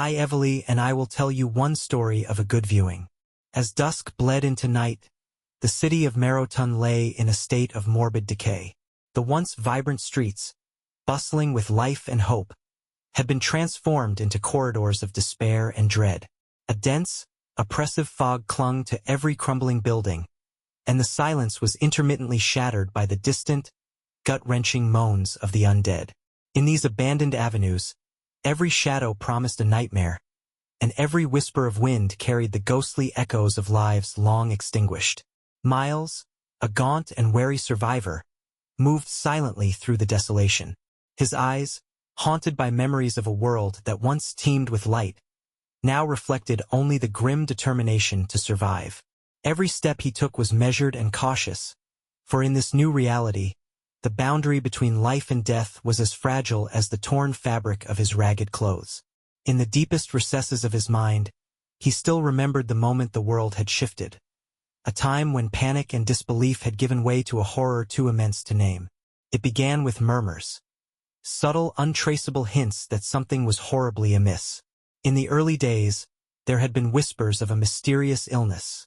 Hi Evely, and I will tell you one story of a good viewing. As dusk bled into night, the city of Marrowton lay in a state of morbid decay. The once vibrant streets, bustling with life and hope, had been transformed into corridors of despair and dread. A dense, oppressive fog clung to every crumbling building, and the silence was intermittently shattered by the distant, gut-wrenching moans of the undead. In these abandoned avenues, every shadow promised a nightmare, and every whisper of wind carried the ghostly echoes of lives long extinguished. Miles, a gaunt and wary survivor, moved silently through the desolation. His eyes, haunted by memories of a world that once teemed with light, now reflected only the grim determination to survive. Every step he took was measured and cautious, for in this new reality, the boundary between life and death was as fragile as the torn fabric of his ragged clothes. In the deepest recesses of his mind, he still remembered the moment the world had shifted, a time when panic and disbelief had given way to a horror too immense to name. It began with murmurs, subtle, untraceable hints that something was horribly amiss. In the early days, there had been whispers of a mysterious illness,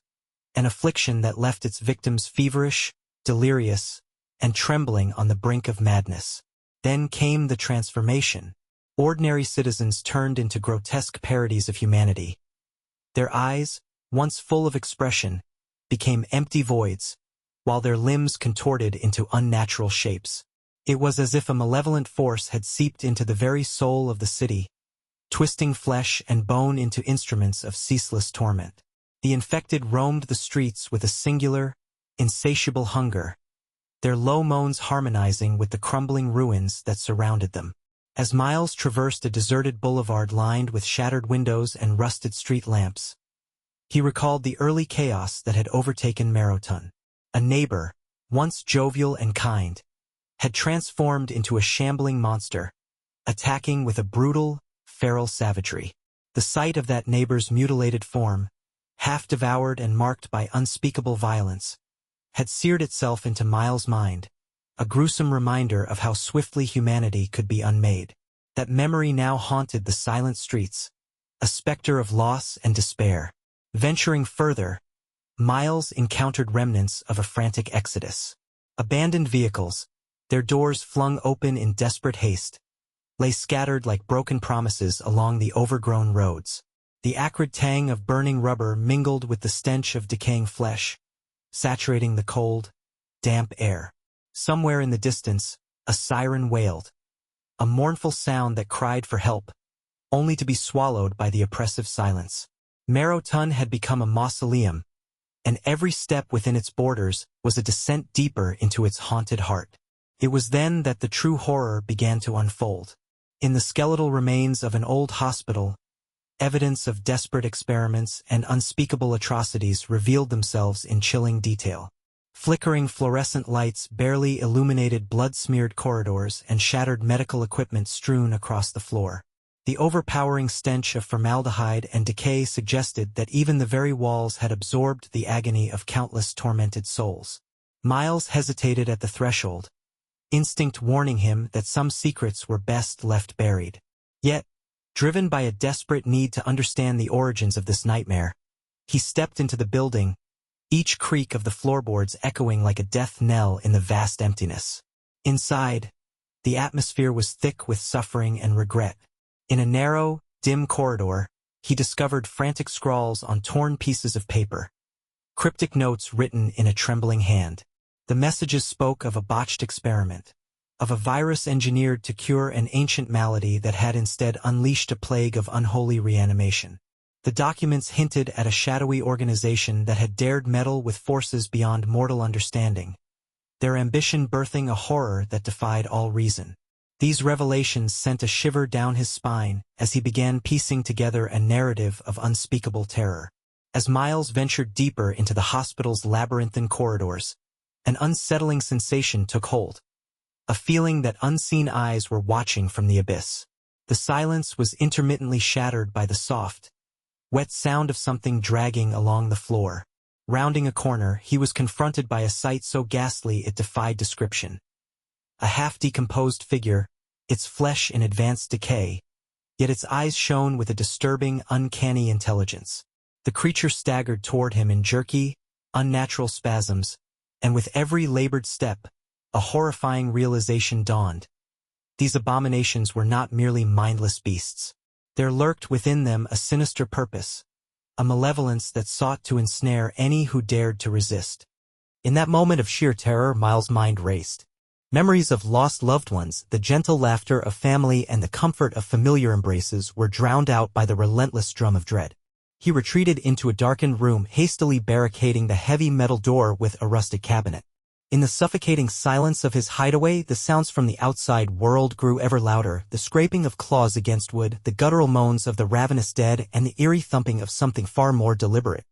an affliction that left its victims feverish, delirious, and trembling on the brink of madness. Then came the transformation. Ordinary citizens turned into grotesque parodies of humanity. Their eyes, once full of expression, became empty voids, while their limbs contorted into unnatural shapes. It was as if a malevolent force had seeped into the very soul of the city, twisting flesh and bone into instruments of ceaseless torment. The infected roamed the streets with a singular, insatiable hunger, their low moans harmonizing with the crumbling ruins that surrounded them. As Miles traversed a deserted boulevard lined with shattered windows and rusted street lamps, he recalled the early chaos that had overtaken Marrowton. A neighbor, once jovial and kind, had transformed into a shambling monster, attacking with a brutal, feral savagery. The sight of that neighbor's mutilated form, half devoured and marked by unspeakable violence, had seared itself into Miles' mind, a gruesome reminder of how swiftly humanity could be unmade. That memory now haunted the silent streets, a specter of loss and despair. Venturing further, Miles encountered remnants of a frantic exodus. Abandoned vehicles, their doors flung open in desperate haste, lay scattered like broken promises along the overgrown roads. The acrid tang of burning rubber mingled with the stench of decaying flesh, saturating the cold, damp air. Somewhere in the distance, a siren wailed, a mournful sound that cried for help, only to be swallowed by the oppressive silence. Marrowton had become a mausoleum, and every step within its borders was a descent deeper into its haunted heart. It was then that the true horror began to unfold. In the skeletal remains of an old hospital, evidence of desperate experiments and unspeakable atrocities revealed themselves in chilling detail. Flickering fluorescent lights barely illuminated blood-smeared corridors and shattered medical equipment strewn across the floor. The overpowering stench of formaldehyde and decay suggested that even the very walls had absorbed the agony of countless tormented souls. Miles hesitated at the threshold, instinct warning him that some secrets were best left buried. Yet, driven by a desperate need to understand the origins of this nightmare, he stepped into the building, each creak of the floorboards echoing like a death knell in the vast emptiness. Inside, the atmosphere was thick with suffering and regret. In a narrow, dim corridor, he discovered frantic scrawls on torn pieces of paper, cryptic notes written in a trembling hand. The messages spoke of a botched experiment, of a virus engineered to cure an ancient malady that had instead unleashed a plague of unholy reanimation. The documents hinted at a shadowy organization that had dared meddle with forces beyond mortal understanding, their ambition birthing a horror that defied all reason. These revelations sent a shiver down his spine as he began piecing together a narrative of unspeakable terror. As Miles ventured deeper into the hospital's labyrinthine corridors, an unsettling sensation took hold, a feeling that unseen eyes were watching from the abyss. The silence was intermittently shattered by the soft, wet sound of something dragging along the floor. Rounding a corner, he was confronted by a sight so ghastly it defied description. A half-decomposed figure, its flesh in advanced decay, yet its eyes shone with a disturbing, uncanny intelligence. The creature staggered toward him in jerky, unnatural spasms, and with every labored step, a horrifying realization dawned. These abominations were not merely mindless beasts. There lurked within them a sinister purpose, a malevolence that sought to ensnare any who dared to resist. In that moment of sheer terror, Miles' mind raced. Memories of lost loved ones, the gentle laughter of family, and the comfort of familiar embraces were drowned out by the relentless drum of dread. He retreated into a darkened room, hastily barricading the heavy metal door with a rusted cabinet. In the suffocating silence of his hideaway, the sounds from the outside world grew ever louder, the scraping of claws against wood, the guttural moans of the ravenous dead, and the eerie thumping of something far more deliberate.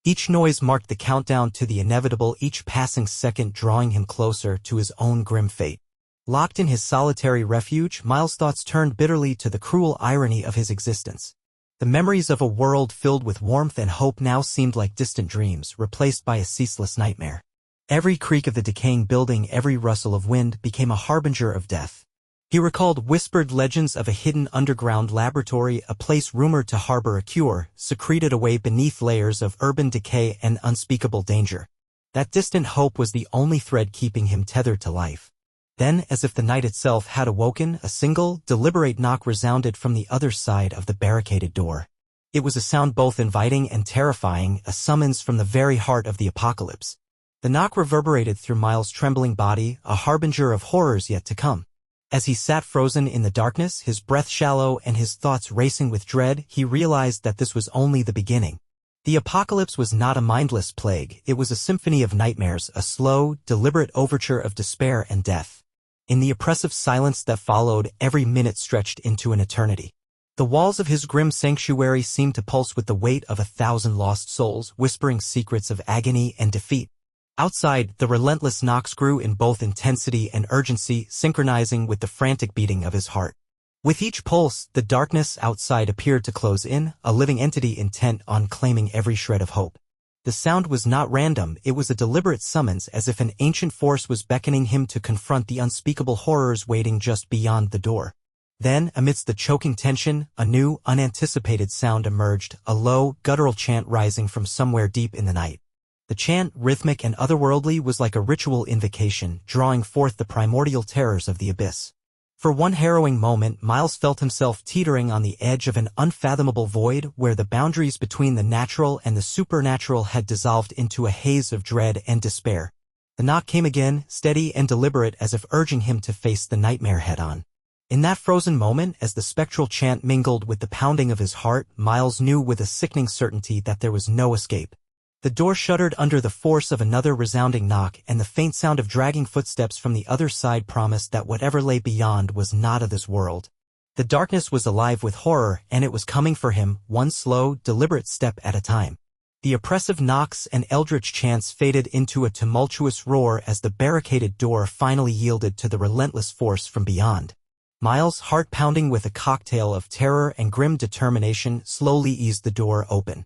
Each noise marked the countdown to the inevitable, each passing second drawing him closer to his own grim fate. Locked in his solitary refuge, Miles' thoughts turned bitterly to the cruel irony of his existence. The memories of a world filled with warmth and hope now seemed like distant dreams, replaced by a ceaseless nightmare. Every creak of the decaying building, every rustle of wind, became a harbinger of death. He recalled whispered legends of a hidden underground laboratory, a place rumored to harbor a cure, secreted away beneath layers of urban decay and unspeakable danger. That distant hope was the only thread keeping him tethered to life. Then, as if the night itself had awoken, a single, deliberate knock resounded from the other side of the barricaded door. It was a sound both inviting and terrifying, a summons from the very heart of the apocalypse. The knock reverberated through Miles' trembling body, a harbinger of horrors yet to come. As he sat frozen in the darkness, his breath shallow and his thoughts racing with dread, he realized that this was only the beginning. The apocalypse was not a mindless plague, it was a symphony of nightmares, a slow, deliberate overture of despair and death. In the oppressive silence that followed, every minute stretched into an eternity. The walls of his grim sanctuary seemed to pulse with the weight of 1,000 lost souls, whispering secrets of agony and defeat. Outside, the relentless knocks grew in both intensity and urgency, synchronizing with the frantic beating of his heart. With each pulse, the darkness outside appeared to close in, a living entity intent on claiming every shred of hope. The sound was not random, it was a deliberate summons, as if an ancient force was beckoning him to confront the unspeakable horrors waiting just beyond the door. Then, amidst the choking tension, a new, unanticipated sound emerged, a low, guttural chant rising from somewhere deep in the night. The chant, rhythmic and otherworldly, was like a ritual invocation, drawing forth the primordial terrors of the abyss. For one harrowing moment, Miles felt himself teetering on the edge of an unfathomable void where the boundaries between the natural and the supernatural had dissolved into a haze of dread and despair. The knock came again, steady and deliberate, as if urging him to face the nightmare head-on. In that frozen moment, as the spectral chant mingled with the pounding of his heart, Miles knew with a sickening certainty that there was no escape. The door shuddered under the force of another resounding knock, and the faint sound of dragging footsteps from the other side promised that whatever lay beyond was not of this world. The darkness was alive with horror, and it was coming for him, one slow, deliberate step at a time. The oppressive knocks and eldritch chants faded into a tumultuous roar as the barricaded door finally yielded to the relentless force from beyond. Miles, heart pounding with a cocktail of terror and grim determination, slowly eased the door open.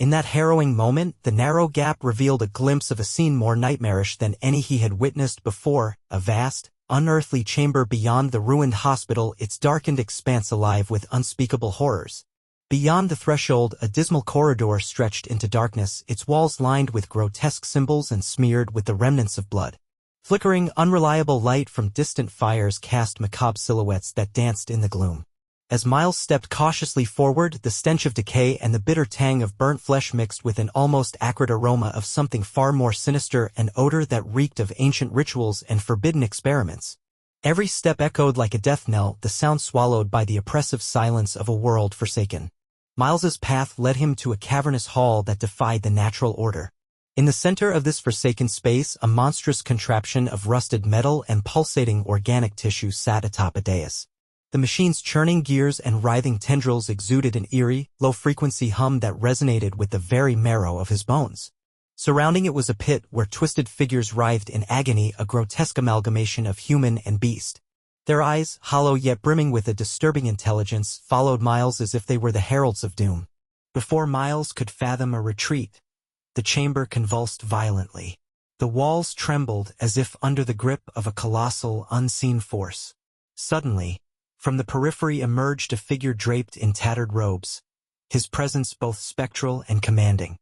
In that harrowing moment, the narrow gap revealed a glimpse of a scene more nightmarish than any he had witnessed before, a vast, unearthly chamber beyond the ruined hospital, its darkened expanse alive with unspeakable horrors. Beyond the threshold, a dismal corridor stretched into darkness, its walls lined with grotesque symbols and smeared with the remnants of blood. Flickering, unreliable light from distant fires cast macabre silhouettes that danced in the gloom. As Miles stepped cautiously forward, the stench of decay and the bitter tang of burnt flesh mixed with an almost acrid aroma of something far more sinister, an odor that reeked of ancient rituals and forbidden experiments. Every step echoed like a death knell, the sound swallowed by the oppressive silence of a world forsaken. Miles's path led him to a cavernous hall that defied the natural order. In the center of this forsaken space, a monstrous contraption of rusted metal and pulsating organic tissue sat atop a dais. The machine's churning gears and writhing tendrils exuded an eerie, low-frequency hum that resonated with the very marrow of his bones. Surrounding it was a pit where twisted figures writhed in agony, a grotesque amalgamation of human and beast. Their eyes, hollow yet brimming with a disturbing intelligence, followed Miles as if they were the heralds of doom. Before Miles could fathom a retreat, the chamber convulsed violently. The walls trembled as if under the grip of a colossal, unseen force. Suddenly, From the periphery emerged a figure draped in tattered robes, his presence both spectral and commanding.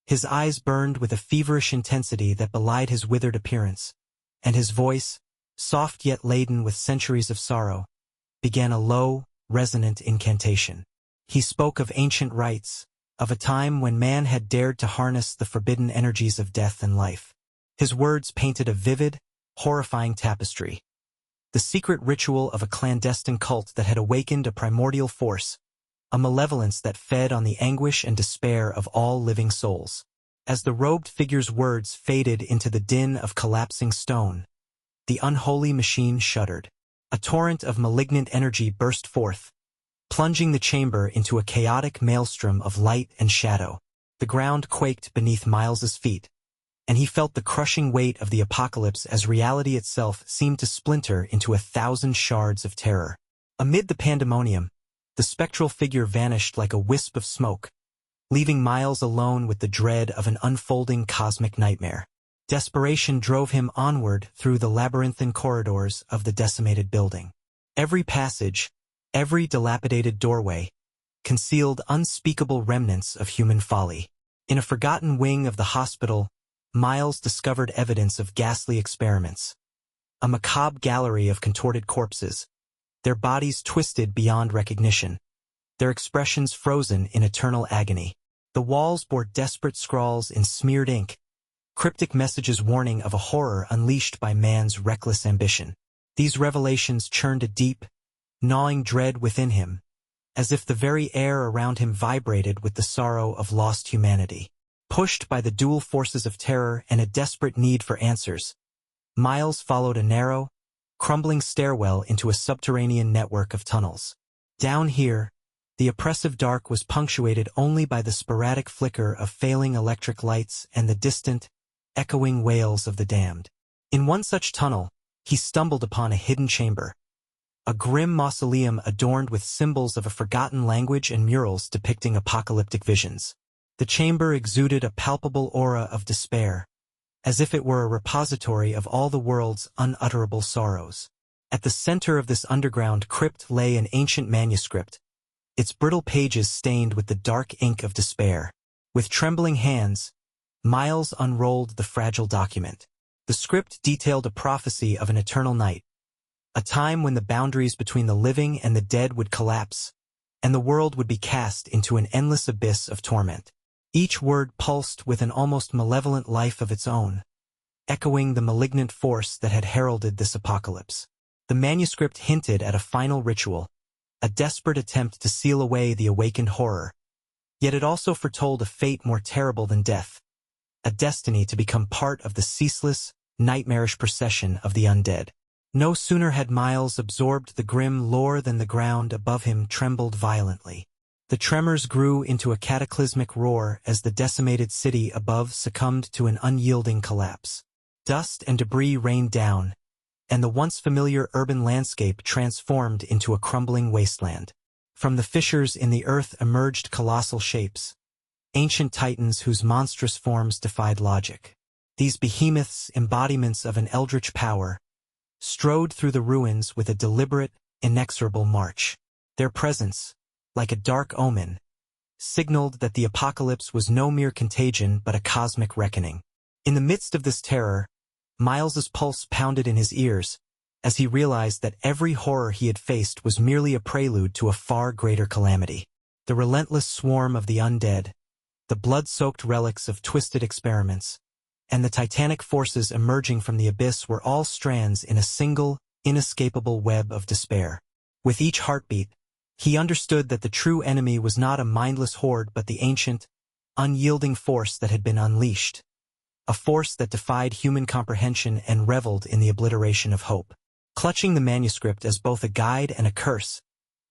His eyes burned with a feverish intensity that belied his withered appearance, and his voice, soft yet laden with centuries of sorrow, began a low, resonant incantation. He spoke of ancient rites, of a time when man had dared to harness the forbidden energies of death and life. His words painted a vivid, horrifying tapestry, the secret ritual of a clandestine cult that had awakened a primordial force, a malevolence that fed on the anguish and despair of all living souls. As the robed figure's words faded into the din of collapsing stone, the unholy machine shuddered. A torrent of malignant energy burst forth, plunging the chamber into a chaotic maelstrom of light and shadow. The ground quaked beneath Miles's feet, and he felt the crushing weight of the apocalypse as reality itself seemed to splinter into 1,000 shards of terror. Amid the pandemonium, the spectral figure vanished like a wisp of smoke, leaving Miles alone with the dread of an unfolding cosmic nightmare. Desperation drove him onward through the labyrinthine corridors of the decimated building. Every passage, every dilapidated doorway, concealed unspeakable remnants of human folly. In a forgotten wing of the hospital, Miles discovered evidence of ghastly experiments. A macabre gallery of contorted corpses, their bodies twisted beyond recognition, their expressions frozen in eternal agony. The walls bore desperate scrawls in smeared ink, cryptic messages warning of a horror unleashed by man's reckless ambition. These revelations churned a deep, gnawing dread within him, as if the very air around him vibrated with the sorrow of lost humanity. Pushed by the dual forces of terror and a desperate need for answers, Miles followed a narrow, crumbling stairwell into a subterranean network of tunnels. Down here, the oppressive dark was punctuated only by the sporadic flicker of failing electric lights and the distant, echoing wails of the damned. In one such tunnel, he stumbled upon a hidden chamber, a grim mausoleum adorned with symbols of a forgotten language and murals depicting apocalyptic visions. The chamber exuded a palpable aura of despair, as if it were a repository of all the world's unutterable sorrows. At the center of this underground crypt lay an ancient manuscript, its brittle pages stained with the dark ink of despair. With trembling hands, Miles unrolled the fragile document. The script detailed a prophecy of an eternal night, a time when the boundaries between the living and the dead would collapse, and the world would be cast into an endless abyss of torment. Each word pulsed with an almost malevolent life of its own, echoing the malignant force that had heralded this apocalypse. The manuscript hinted at a final ritual, a desperate attempt to seal away the awakened horror, yet it also foretold a fate more terrible than death, a destiny to become part of the ceaseless, nightmarish procession of the undead. No sooner had Miles absorbed the grim lore than the ground above him trembled violently. The tremors grew into a cataclysmic roar as the decimated city above succumbed to an unyielding collapse. Dust and debris rained down, and the once familiar urban landscape transformed into a crumbling wasteland. From the fissures in the earth emerged colossal shapes, ancient titans whose monstrous forms defied logic. These behemoths, embodiments of an eldritch power, strode through the ruins with a deliberate, inexorable march. Their presence, like a dark omen, signaled that the apocalypse was no mere contagion but a cosmic reckoning. In the midst of this terror, Miles's pulse pounded in his ears as he realized that every horror he had faced was merely a prelude to a far greater calamity. The relentless swarm of the undead, the blood-soaked relics of twisted experiments, and the titanic forces emerging from the abyss were all strands in a single, inescapable web of despair. With each heartbeat, he understood that the true enemy was not a mindless horde but the ancient, unyielding force that had been unleashed, a force that defied human comprehension and reveled in the obliteration of hope. Clutching the manuscript as both a guide and a curse,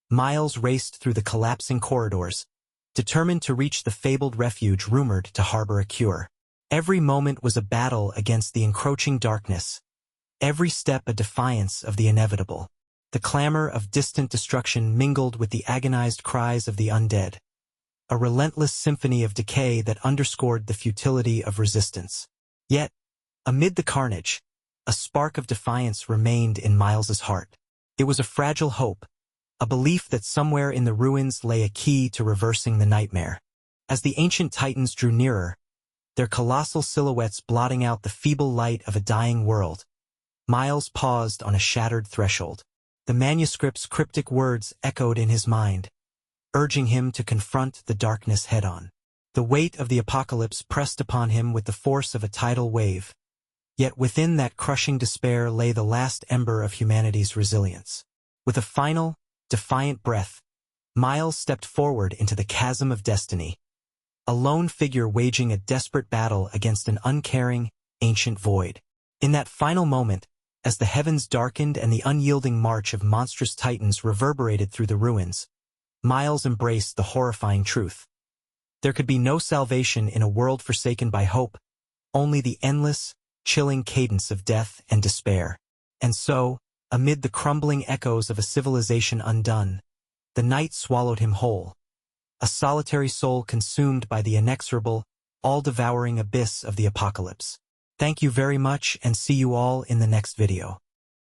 Miles raced through the collapsing corridors, determined to reach the fabled refuge rumored to harbor a cure. Every moment was a battle against the encroaching darkness, every step a defiance of the inevitable. The clamor of distant destruction mingled with the agonized cries of the undead, a relentless symphony of decay that underscored the futility of resistance. Yet, amid the carnage, a spark of defiance remained in Miles's heart. It was a fragile hope, a belief that somewhere in the ruins lay a key to reversing the nightmare. As the ancient titans drew nearer, their colossal silhouettes blotting out the feeble light of a dying world, Miles paused on a shattered threshold. The manuscript's cryptic words echoed in his mind, urging him to confront the darkness head-on. The weight of the apocalypse pressed upon him with the force of a tidal wave, yet within that crushing despair lay the last ember of humanity's resilience. With a final, defiant breath, Miles stepped forward into the chasm of destiny, a lone figure waging a desperate battle against an uncaring, ancient void. In that final moment, as the heavens darkened and the unyielding march of monstrous titans reverberated through the ruins, Miles embraced the horrifying truth. There could be no salvation in a world forsaken by hope, only the endless, chilling cadence of death and despair. And so, amid the crumbling echoes of a civilization undone, the night swallowed him whole, a solitary soul consumed by the inexorable, all-devouring abyss of the apocalypse. Thank you very much and see you all in the next video.